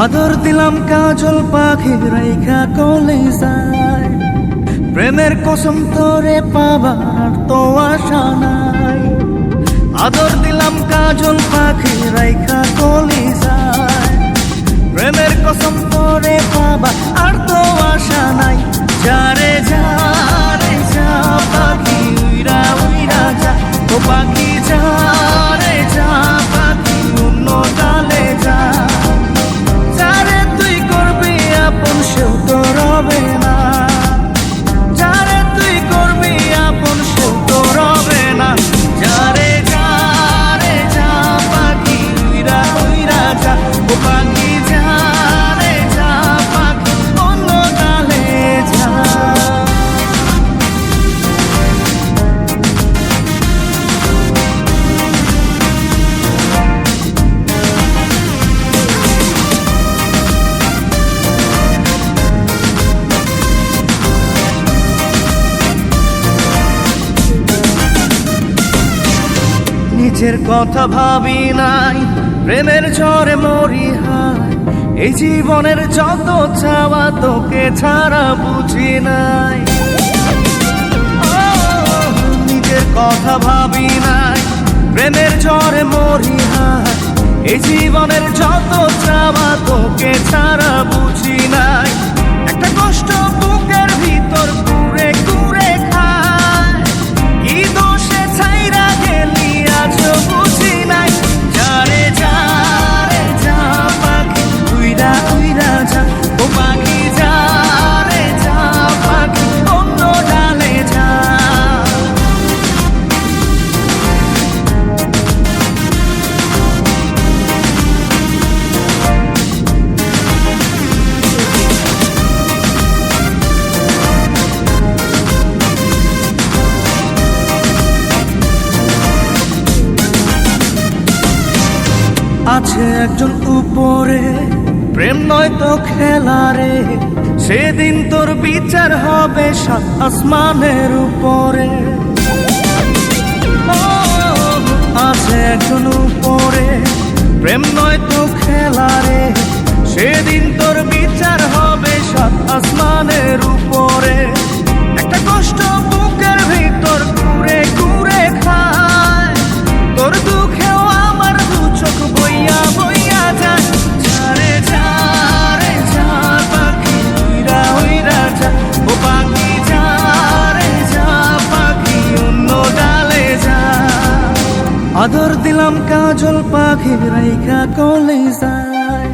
আদর দিলাম কাজল পাখি রাইখা কলিজায়, প্রেমের কসম তোরে পাবার তো আশা নাই। আদর দিলাম কাজল পাখি রাইখা কলিজায়, প্রেমের কসম তোরে পাবার আর তো আশা নাই। যারে যারে যা পাখি উইরা উইরা যা, ও পাখি যারে যা পাখি অন্য ডালে যা। যারে তুই করবি আপন সেও তো রবে না, যারে তুই করবি আপন সেও তো রবে না। যারে যারে যা পাখি উইরা উইরা যা, ও পাখি যারে যা পাখি অন্য ডালে যা। নিজের কথা ভাবি নাই, প্রেমের ঝড়ে মরি হায়। এই জীবনের যত চাওয়া তোকে ছাড়া বুঝি নাই। নিজের কথা ভাবি নাই, প্রেমের ঝড়ে মরি হায়। এই জীবনের যত চাওয়া তোকে ছাড়া বুঝি নাই। একটা কষ্ট বুকের ভিতর কুরে কুরে খায়, কি দোষে ছাইরা গেলি আজও বুঝি নাই। যারে যারে যা পাখি উইরা উইরা যা, ও পাখি যারে যা পাখি অন্য ডালে যা। আছে একজন উপরে, প্রেম নয় তো খেলা রে। সেদিন তোর বিচার হবে সাত আসমানের উপরে। আছে একজন উপরে, প্রেম নয় তো খেলা রে। সেদিন তোর বিচার হবে সাত আসমানের উপরে। একটা কষ্ট বুকের ভিতর কুরে কুরে খায়, তোর দুঃখেও আমার দু চোখ বইয়া বইয়া যায়। যারে যারে যা পাখি উইরা উইরা যা, ও পাখি যারে যা পাখি অন্য ডালে যা। আদর দিলাম কাজল পাখি রাইখা কলিজায়,